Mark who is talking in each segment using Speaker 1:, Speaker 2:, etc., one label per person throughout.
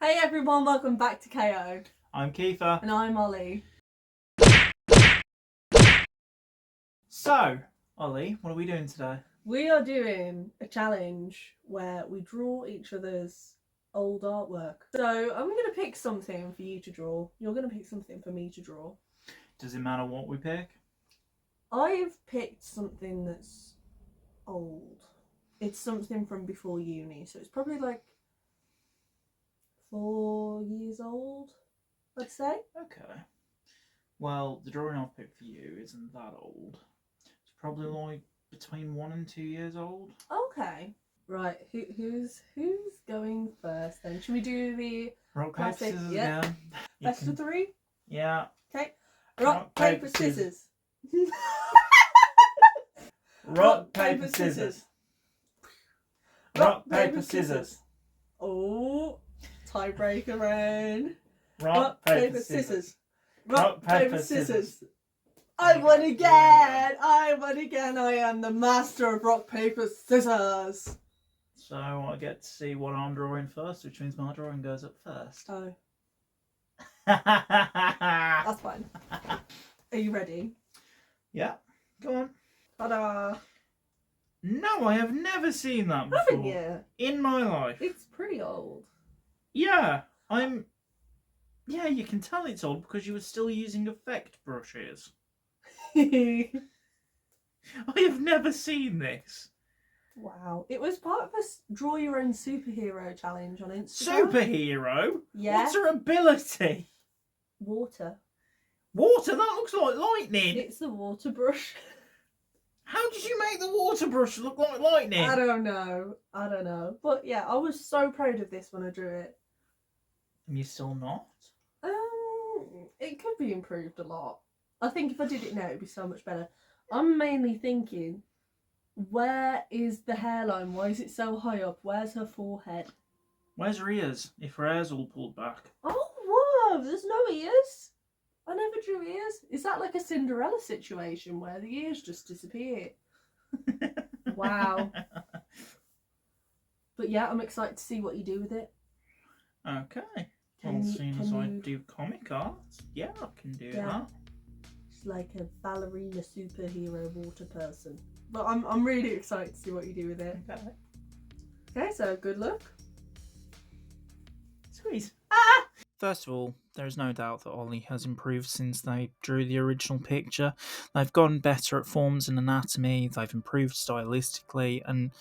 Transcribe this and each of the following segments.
Speaker 1: Hey everyone, welcome back to KO.
Speaker 2: I'm Kiefer.
Speaker 1: And I'm Ollie.
Speaker 2: So, Ollie, what are we doing today?
Speaker 1: We are doing a challenge where we draw each other's old artwork. So I'm going to pick something for you to draw. You're going to pick something for me to draw.
Speaker 2: Does it matter what we pick?
Speaker 1: I've picked something that's old. It's something from before uni, so it's probably like 4 years old, I'd say.
Speaker 2: Okay. Well, the drawing I've picked for you isn't that old. It's probably like between 1 and 2 years old.
Speaker 1: Okay. Right, who's going first then? Should we do the
Speaker 2: Rock, paper,
Speaker 1: classic,
Speaker 2: scissors
Speaker 1: yeah.
Speaker 2: again?
Speaker 1: Best of 3?
Speaker 2: Yeah.
Speaker 1: Okay. Rock, paper, scissors.
Speaker 2: Rock, paper, scissors. Rock, paper, scissors.
Speaker 1: Oh, tiebreaker round.
Speaker 2: Rock, paper, scissors.
Speaker 1: Rock, paper, scissors. I won again! I won again! I am the master of rock, paper, scissors!
Speaker 2: So I get to see what I'm drawing first, which means my drawing goes up first.
Speaker 1: Oh.
Speaker 2: That's
Speaker 1: That's fine. Are you ready?
Speaker 2: Yeah, go on.
Speaker 1: Ta-da!
Speaker 2: No, I have never seen that before.
Speaker 1: Haven't you?
Speaker 2: In my life.
Speaker 1: It's pretty old.
Speaker 2: Yeah, Yeah, you can tell it's old because you were still using effect brushes. I have never seen this.
Speaker 1: Wow. It was part of a draw your own superhero challenge on Instagram.
Speaker 2: Superhero?
Speaker 1: Yeah.
Speaker 2: What's her ability?
Speaker 1: Water.
Speaker 2: Water? That looks like lightning.
Speaker 1: It's the water brush.
Speaker 2: How did you make the water brush look like lightning?
Speaker 1: I don't know. But yeah, I was so proud of this when I drew it.
Speaker 2: And you're still not?
Speaker 1: It could be improved a lot. I think if I did it now, it'd be so much better. I'm mainly thinking, where is the hairline? Why is it so high up? Where's her forehead?
Speaker 2: Where's her ears? If her hair's all pulled back.
Speaker 1: Oh, whoa! There's no ears. I never drew ears. Is that like a Cinderella situation where the ears just disappear? Wow. But yeah, I'm excited to see what you do with it.
Speaker 2: Okay. Well, as soon as I do comic art, yeah, I can do that.
Speaker 1: She's like a ballerina superhero water person. But I'm really excited to see what you do with it.
Speaker 2: Okay.
Speaker 1: Okay, so good luck.
Speaker 2: Squeeze. First of all, there is no doubt that Ollie has improved since they drew the original picture. They've gotten better at forms and anatomy, they've improved stylistically, and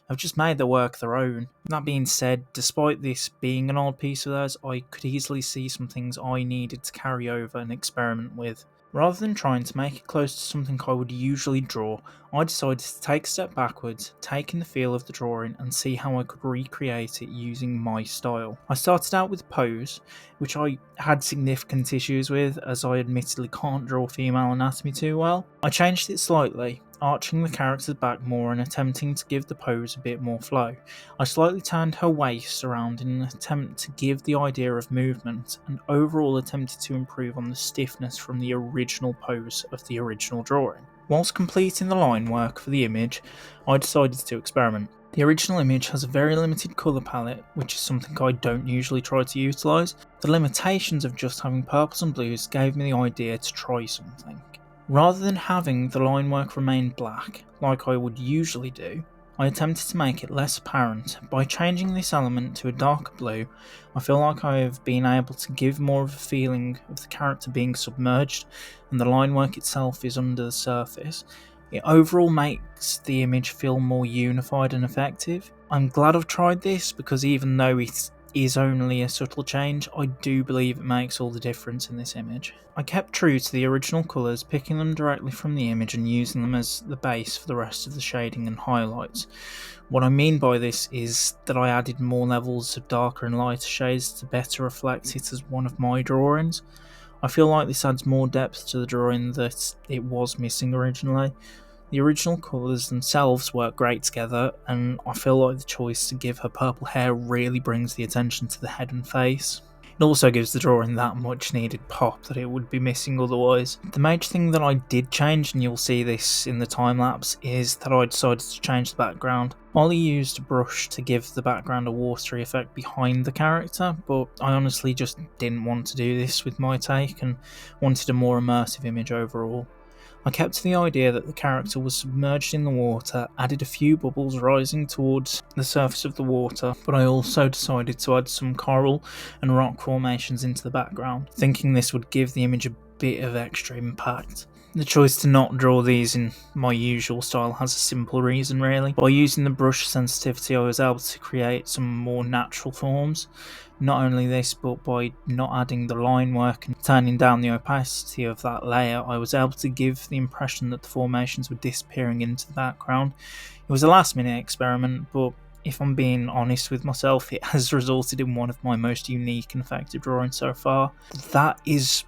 Speaker 2: have just made the work their own. That being said, despite this being an old piece of theirs, I could easily see some things I needed to carry over and experiment with. Rather than trying to make it close to something I would usually draw, I decided to take a step backwards, take in the feel of the drawing and see how I could recreate it using my style. I started out with a pose, which I had significant issues with as I admittedly can't draw female anatomy too well. I changed it slightly, arching the character back more and attempting to give the pose a bit more flow. I slightly turned her waist around in an attempt to give the idea of movement, and overall attempted to improve on the stiffness from the original pose of the original drawing. Whilst completing the line work for the image, I decided to experiment. The original image has a very limited colour palette, which is something I don't usually try to utilise. The limitations of just having purples and blues gave me the idea to try something. Rather than having the line work remain black, like I would usually do, I attempted to make it less apparent. By changing this element to a darker blue, I feel like I have been able to give more of a feeling of the character being submerged and the line work itself is under the surface. It overall makes the image feel more unified and effective. I'm glad I've tried this because even though it is only a subtle change, I do believe it makes all the difference in this image. I kept true to the original colours, picking them directly from the image and using them as the base for the rest of the shading and highlights. What I mean by this is that I added more levels of darker and lighter shades to better reflect it as one of my drawings. I feel like this adds more depth to the drawing that it was missing originally. The original colours themselves work great together, and I feel like the choice to give her purple hair really brings the attention to the head and face. It also gives the drawing that much needed pop that it would be missing otherwise. The major thing that I did change, and you'll see this in the time lapse, is that I decided to change the background. Ollie used a brush to give the background a watery effect behind the character, but I honestly just didn't want to do this with my take and wanted a more immersive image overall. I kept to the idea that the character was submerged in the water, added a few bubbles rising towards the surface of the water, but I also decided to add some coral and rock formations into the background, thinking this would give the image a bit of extra impact. The choice to not draw these in my usual style has a simple reason really. By using the brush sensitivity I was able to create some more natural forms. Not only this, but by not adding the line work and turning down the opacity of that layer, I was able to give the impression that the formations were disappearing into the background. It was a last minute experiment, but if I'm being honest with myself, it has resulted in one of my most unique and effective drawings so far. That is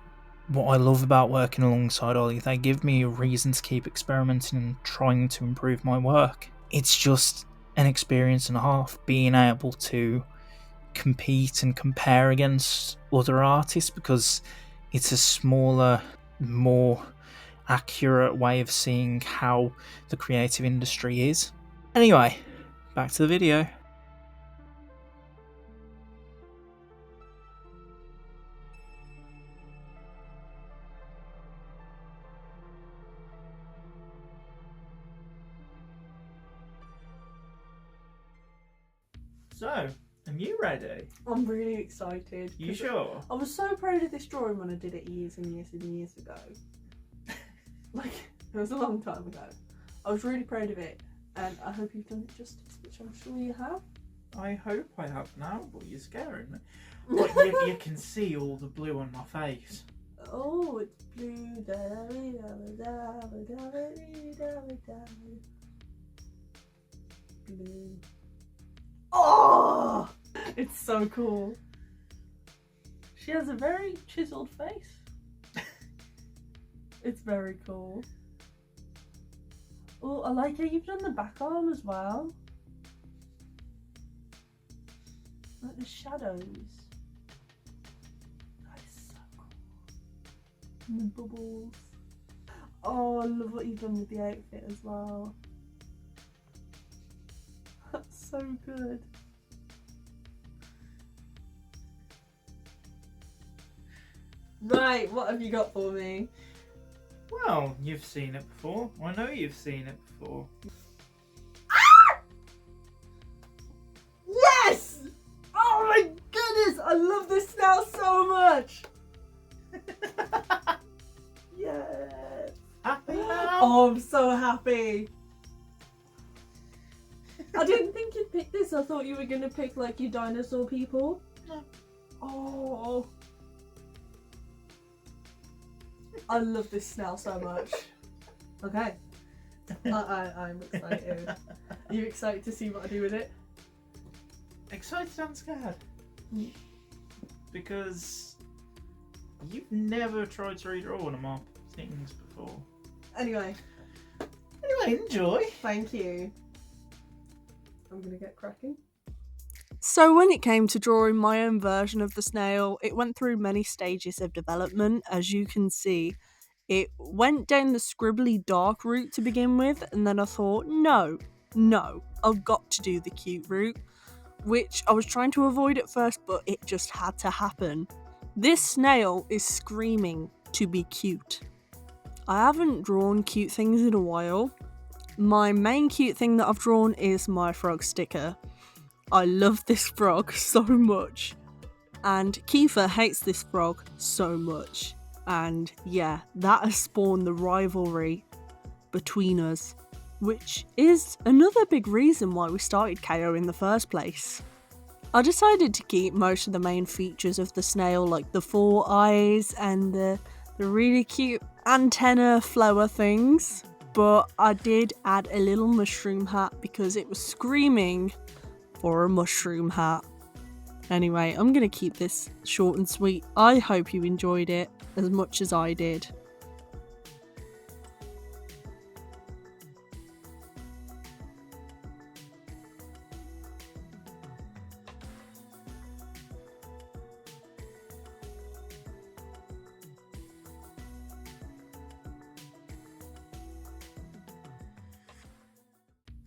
Speaker 2: what I love about working alongside Ollie. They give me a reason to keep experimenting and trying to improve my work. It's just an experience and a half being able to compete and compare against other artists, because it's a smaller, more accurate way of seeing how the creative industry is. Anyway, back to the video. So, are you ready?
Speaker 1: I'm really excited.
Speaker 2: You sure?
Speaker 1: I was so proud of this drawing when I did it years and years and years ago. Like, it was a long time ago. I was really proud of it, and I hope you've done it justice, which I'm sure you have.
Speaker 2: I hope I have now, but you're scaring me. But you can see all the blue on my face.
Speaker 1: Oh, it's blue. Blue. Oh, it's so cool. She has a very chiseled face. It's very cool. Oh, I like how you've done the back arm as well. Like the shadows. That is so cool. And the bubbles. Oh, I love what you've done with the outfit as well. That's so good. Right, what have you got for me?
Speaker 2: Well, you've seen it before. I know you've seen it before.
Speaker 1: Ah! Yes! Oh my goodness, I love this now so much. Yes.
Speaker 2: Happy now?
Speaker 1: Oh, I'm so happy. I didn't think you'd pick this. I thought you were gonna pick like your dinosaur people.
Speaker 2: No.
Speaker 1: Oh. I love this snail so much. Okay. I'm excited. Are you excited to see what I do with it?
Speaker 2: Excited and scared. Because you've never tried to redraw one of my things before.
Speaker 1: Anyway,
Speaker 2: enjoy.
Speaker 1: thank you. I'm gonna get cracking.
Speaker 3: So when it came to drawing my own version of the snail, it went through many stages of development. As you can see, it went down the scribbly dark route to begin with, and then I thought, no, I've got to do the cute route, which I was trying to avoid at first, but it just had to happen. This snail is screaming to be cute. I haven't drawn cute things in a while. My main cute thing that I've drawn is my frog sticker. I love this frog so much, and Kiefer hates this frog so much, and yeah, that has spawned the rivalry between us, which is another big reason why we started KO in the first place. I decided to keep most of the main features of the snail, like the 4 eyes and the really cute antenna flower things, but I did add a little mushroom hat because it was screaming for a mushroom hat. Anyway, I'm gonna keep this short and sweet. I hope you enjoyed it as much as I did.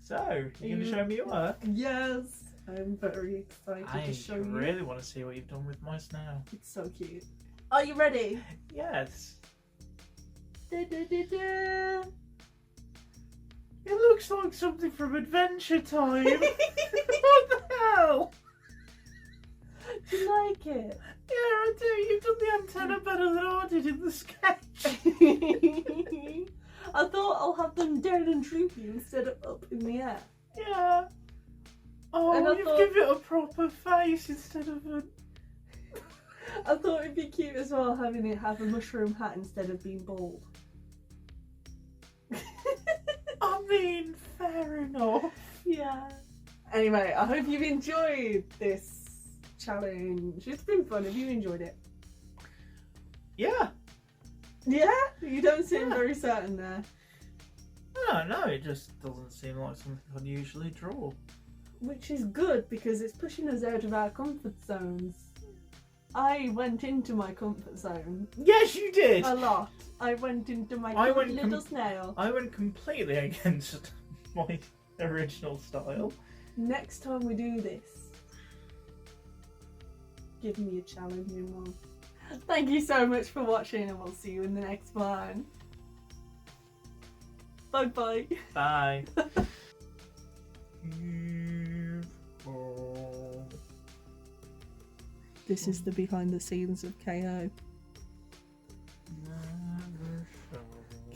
Speaker 2: So, you're going to show me your work?
Speaker 1: Yes, I'm very excited
Speaker 2: I
Speaker 1: to show you.
Speaker 2: really want to see what you've done with my snail.
Speaker 1: It's so cute. Are you ready?
Speaker 2: Yes.
Speaker 1: Da, da, da, da.
Speaker 2: It looks like something from Adventure Time. What the hell?
Speaker 1: Do you like it?
Speaker 2: Yeah, I do. You've done the antenna better than I did in the sketch.
Speaker 1: I thought I'll have them down and droopy instead of up in the air.
Speaker 2: Yeah. Oh,
Speaker 1: And I
Speaker 2: you've
Speaker 1: thought-
Speaker 2: given it a proper face instead of a...
Speaker 1: I thought it'd be cute as well having it have a mushroom hat instead of being bald.
Speaker 2: I mean, fair enough.
Speaker 1: Yeah. Anyway, I hope you've enjoyed this challenge. It's been fun. Have you enjoyed it?
Speaker 2: Yeah.
Speaker 1: Yeah? You don't seem
Speaker 2: Yeah.
Speaker 1: very certain there.
Speaker 2: No, it just doesn't seem like something I'd usually draw.
Speaker 1: Which is good because it's pushing us out of our comfort zones. I went into my comfort zone
Speaker 2: Yes, you did.
Speaker 1: a lot. I went into my
Speaker 2: I
Speaker 1: cute
Speaker 2: went
Speaker 1: little snail.
Speaker 2: I went completely against my original style.
Speaker 1: Next time we do this, give me a challenging one. Thank you so much for watching and we'll see you in the next one. Bye bye.
Speaker 2: Bye.
Speaker 1: This is the behind the scenes of KO.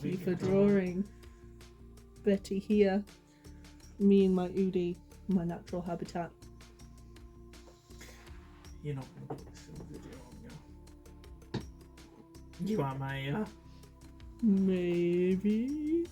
Speaker 1: Kiefer drawing. Betty here. Me and my Udi, my natural habitat.
Speaker 2: You're not going to put this in the video, are you? You are, Maya.
Speaker 1: Maybe.